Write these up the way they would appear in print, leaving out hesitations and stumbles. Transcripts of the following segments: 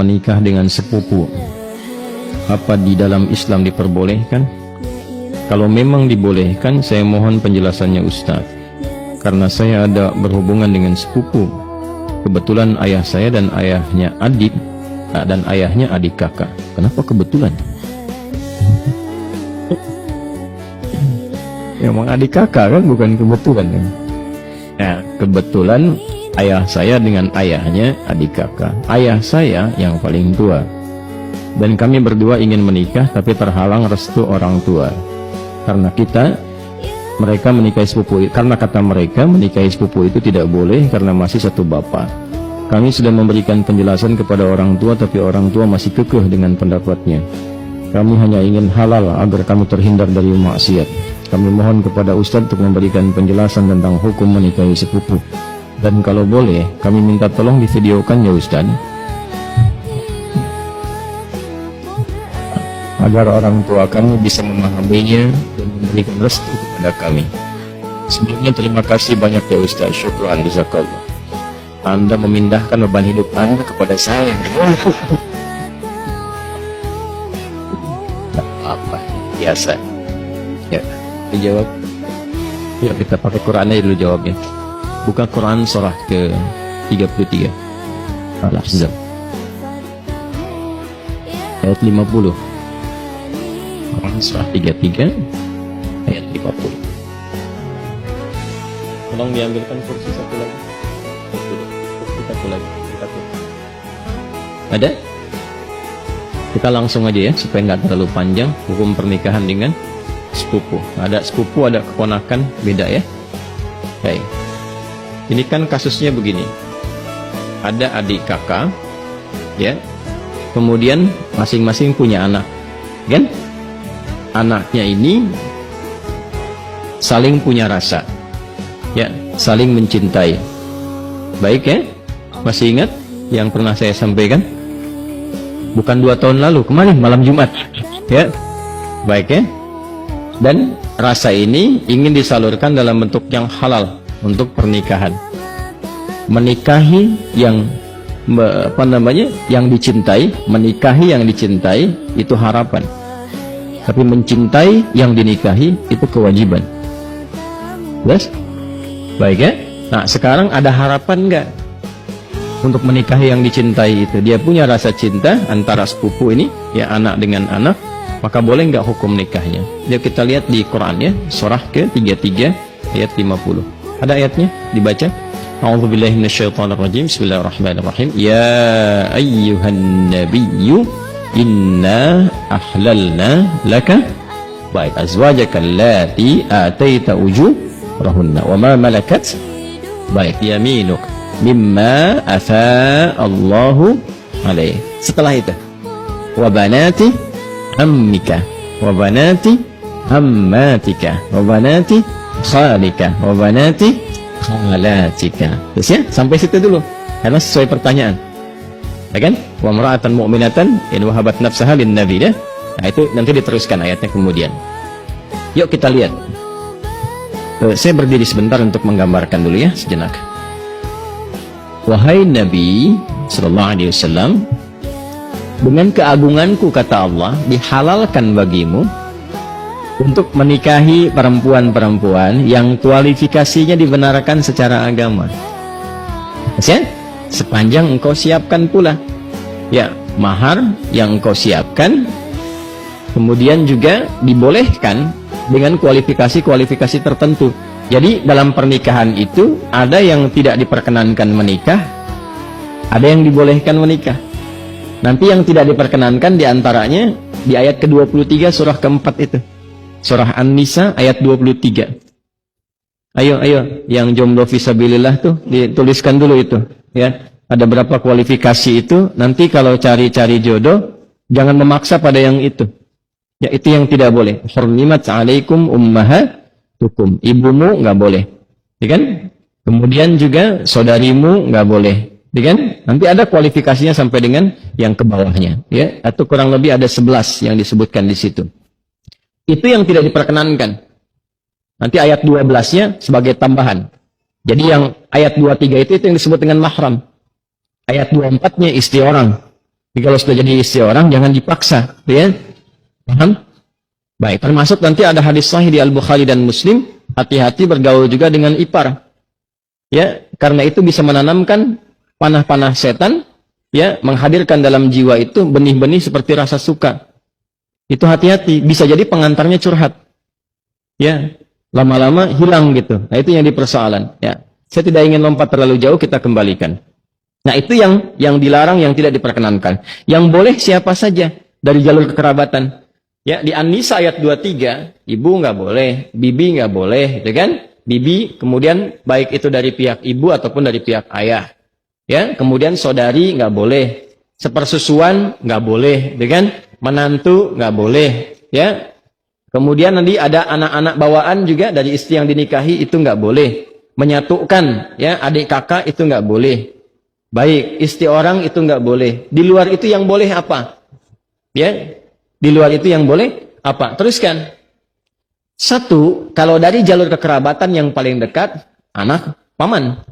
menikah dengan sepupu, apa di dalam Islam diperbolehkan? Kalau memang dibolehkan, saya mohon penjelasannya Ustaz. Karena saya ada berhubungan dengan sepupu. Kebetulan ayah saya dan ayahnya adik, dan ayahnya adik kakak. Kenapa kebetulan? Ya, emang adik kakak kan, bukan kebetulan kan? Ya, kebetulan ayah saya dengan ayahnya adik kakak. Ayah saya yang paling tua. Dan kami berdua ingin menikah, tapi terhalang restu orang tua. Karena mereka menikahi sepupu, karena kata mereka menikahi sepupu itu tidak boleh karena masih satu bapak. Kami sudah memberikan penjelasan kepada orang tua, tapi orang tua masih kekeh dengan pendapatnya. Kami hanya ingin halal agar kamu terhindar dari maksiat. Kami mohon kepada Ustadz untuk memberikan penjelasan tentang hukum menikahi sepupu. Dan kalau boleh, kami minta tolong divideokan ya Ustadz, agar orang tua kamu bisa memahaminya dan memberikan restu kepada kami. Sebelumnya terima kasih banyak ya Ustaz. Syukran, jazakallah. Anda memindahkan beban hidup Anda kepada saya. Tak apa, biasa. Ya, dijawab. Ya, kita pakai Qurannya dulu jawabnya. Buka Quran surah ke 33 Al-Ahzab ayat 50. Quran surah 33 ayat 50. Tolong diambilkan kursi satu lagi. Satu lagi. Ada? Kita langsung aja ya, supaya nggak terlalu panjang. Hukum pernikahan dengan sepupu. Ada sepupu, ada keponakan, beda ya. Baik. Ini kan kasusnya begini. Ada adik kakak, ya. Kemudian masing-masing punya anak, kan? Anaknya ini saling punya rasa, ya, saling mencintai. Baik ya? Masih ingat yang pernah saya sampaikan? Bukan 2 tahun lalu, kemarin malam Jumat, ya. Baik ya? Dan rasa ini ingin disalurkan dalam bentuk yang halal untuk pernikahan. Menikahi yang yang dicintai, menikahi yang dicintai itu harapan. Tapi mencintai yang dinikahi itu kewajiban. Jelas? Baik ya? Nah, sekarang ada harapan enggak untuk menikahi yang dicintai itu? Dia punya rasa cinta antara sepupu ini, ya, anak dengan anak, maka boleh enggak hukum nikahnya? Jadi kita lihat di Quran ya, surah ke-33 ayat 50. Ada ayatnya, dibaca. A'udzubillahi minasyaitonirrajim. Bismillahirrahmanirrahim. Ya ayyuhan nabiyyu inna ahlalna laka baik azwajaka allati ataita ujurahunna wa ma malakat baik yaminuk mimma afa Allahu alaih. Setelah itu wa banati ammika wa banati ammatika wa banati khalika wa banati khalatika. Terus ya, sampai situ dulu karena sesuai pertanyaan, ya kan? Wa mar'atan mu'minatan in wahabat nafsaha lin nabi, ya. Nah, itu nanti diteruskan ayatnya kemudian. Yuk kita lihat. Saya berdiri sebentar untuk menggambarkan dulu ya, sejenak. Wahai Nabi sallallahu alaihi wasallam, dengan keagunganku kata Allah, dihalalkan bagimu untuk menikahi perempuan-perempuan yang kualifikasinya dibenarkan secara agama. Ya? Sepanjang engkau siapkan pula, ya, mahar yang engkau siapkan. Kemudian juga dibolehkan dengan kualifikasi-kualifikasi tertentu. Jadi dalam pernikahan itu ada yang tidak diperkenankan menikah, ada yang dibolehkan menikah. Nanti yang tidak diperkenankan diantaranya di ayat ke-23 surah keempat itu, surah An-Nisa ayat 23. Ayo, yang jomblo fisabilillah tuh dituliskan dulu itu, ya. Ada berapa kualifikasi itu? Nanti kalau cari-cari jodoh, jangan memaksa pada yang itu. Ya, itu yang tidak boleh. Hurrimat 'alaikum ummahatukum. Ibumu nggak boleh, ya kan? Kemudian juga saudarimu nggak boleh, ya kan? Nanti ada kualifikasinya sampai dengan yang ke bawahnya, ya. Atau kurang lebih ada 11 yang disebutkan di situ. Itu yang tidak diperkenankan. Nanti ayat 12-nya sebagai tambahan. Jadi yang ayat 23 itu yang disebut dengan mahram. Ayat 24-nya istri orang. Jadi kalau sudah jadi istri orang, jangan dipaksa, ya. Paham? Baik, termasuk nanti ada hadis sahih di Al-Bukhari dan Muslim, hati-hati bergaul juga dengan ipar. Ya, karena itu bisa menanamkan panah-panah setan, ya, menghadirkan dalam jiwa itu benih-benih seperti rasa suka. Itu hati-hati, bisa jadi pengantarnya curhat. Ya, lama-lama hilang gitu. Nah, itu yang dipersoalan, ya. Saya tidak ingin lompat terlalu jauh, kita kembalikan. Nah, itu yang dilarang, yang tidak diperkenankan. Yang boleh siapa saja dari jalur kekerabatan. Ya, di An-Nisa ayat 23, ibu nggak boleh, bibi nggak boleh, gitu kan? Bibi, kemudian baik itu dari pihak ibu ataupun dari pihak ayah. Ya, kemudian saudari nggak boleh, sepersusuan nggak boleh, gitu kan? Menantu nggak boleh, ya. Kemudian nanti ada anak-anak bawaan juga dari istri yang dinikahi itu nggak boleh. Menyatukan, ya, adik kakak itu nggak boleh. Baik, istri orang itu nggak boleh. Di luar itu yang boleh apa? Ya. Di luar itu yang boleh apa? Teruskan. Satu, kalau dari jalur kekerabatan yang paling dekat, anak paman.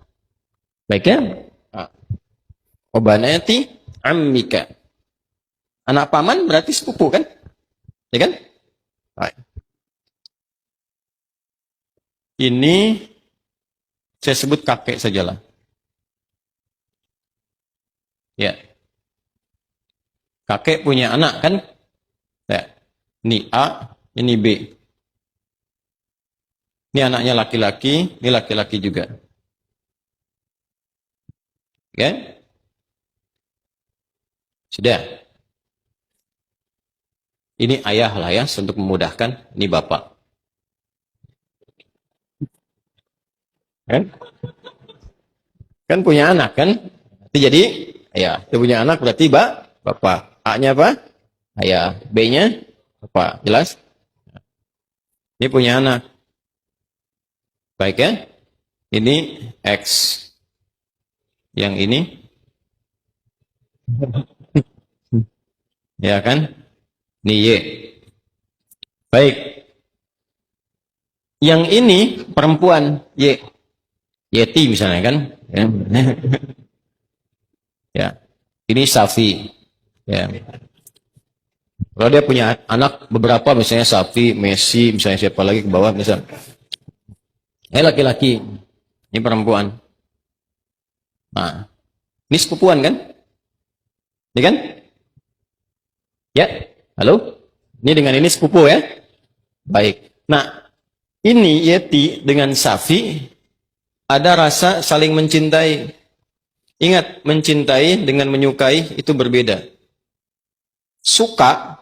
Baik ya? Obanati ammika. Anak paman berarti sepupu kan? Ya kan? Baik. Ini saya sebut kakek sajalah. Ya. Kakek punya anak kan? Ya. Ini A, ini B. Ini anaknya laki-laki, ini laki-laki juga. Ya? Sudah. Ini ayah lah ya, untuk memudahkan. Ini bapak. Kan punya anak kan? Jadi, ya, dia punya anak berarti bapak. A-nya apa? Ayah. B-nya apa? Jelas? Ini punya anak. Baik ya? Ini X. Yang ini? Ya kan? Ini Y. Baik. Yang ini perempuan Y. Yeti misalnya kan? Ya. Ya. Ini Safi. Ya. Kalau dia punya anak beberapa, misalnya Safi, Messi, misalnya siapa lagi ke bawah, misalnya. Ini laki-laki, ini perempuan. Nah, ini sepupuan kan? Ini kan? Ya, halo? Ini dengan ini sepupu ya? Baik. Nah, ini Yeti dengan Safi, ada rasa saling mencintai. Ingat, mencintai dengan menyukai itu berbeda. Suka,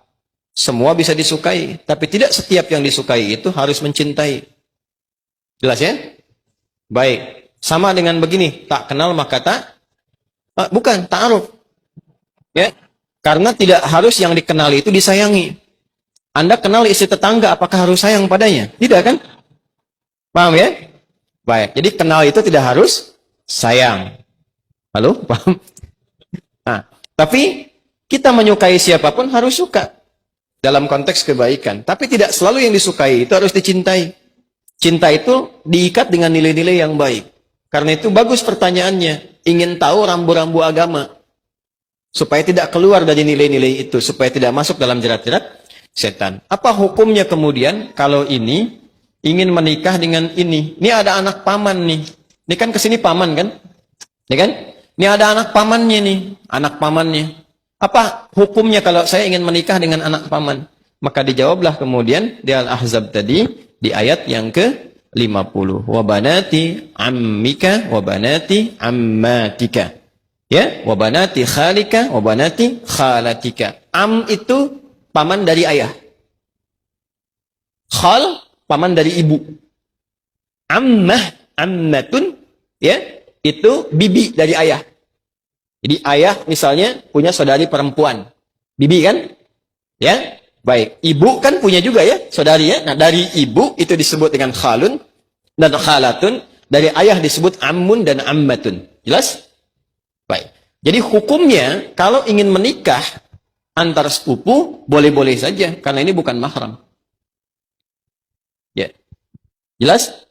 semua bisa disukai, tapi tidak setiap yang disukai itu harus mencintai. Jelas ya? Baik. Sama dengan begini, tak kenal maka bukan, ta'aruf. Ya. Karena tidak harus yang dikenali itu disayangi. Anda kenal istri tetangga, apakah harus sayang padanya? Tidak kan? Paham ya? Baik. Jadi kenal itu tidak harus sayang. Halo? Paham? Nah, tapi kita menyukai siapapun harus suka. Dalam konteks kebaikan. Tapi tidak selalu yang disukai itu harus dicintai. Cinta itu diikat dengan nilai-nilai yang baik. Karena itu bagus pertanyaannya. Ingin tahu rambu-rambu agama. Supaya tidak keluar dari nilai-nilai itu. Supaya tidak masuk dalam jerat-jerat setan. Apa hukumnya kemudian kalau ini ingin menikah dengan ini? Ini ada anak paman nih. Ini kan kesini paman kan? Ini kan? Ini ada anak pamannya nih. Anak pamannya. Apa hukumnya kalau saya ingin menikah dengan anak paman? Maka dijawablah kemudian di Al-Ahzab tadi, di ayat yang ke-50. Wabanati ammika, wabanati ammatika. Ya, wabanati khalika, wabanati khalatika. Am itu paman dari ayah. Khal, paman dari ibu. Ammah, ammatun, ya, itu bibi dari ayah. Jadi ayah misalnya punya saudari perempuan. Bibi kan? Ya, baik. Ibu kan punya juga ya, saudari ya. Nah, dari ibu itu disebut dengan khalun dan khalatun. Dari ayah disebut ammun dan ammatun. Jelas? Baik. Jadi hukumnya kalau ingin menikah antar sepupu boleh-boleh saja karena ini bukan mahram. Ya. Jelas?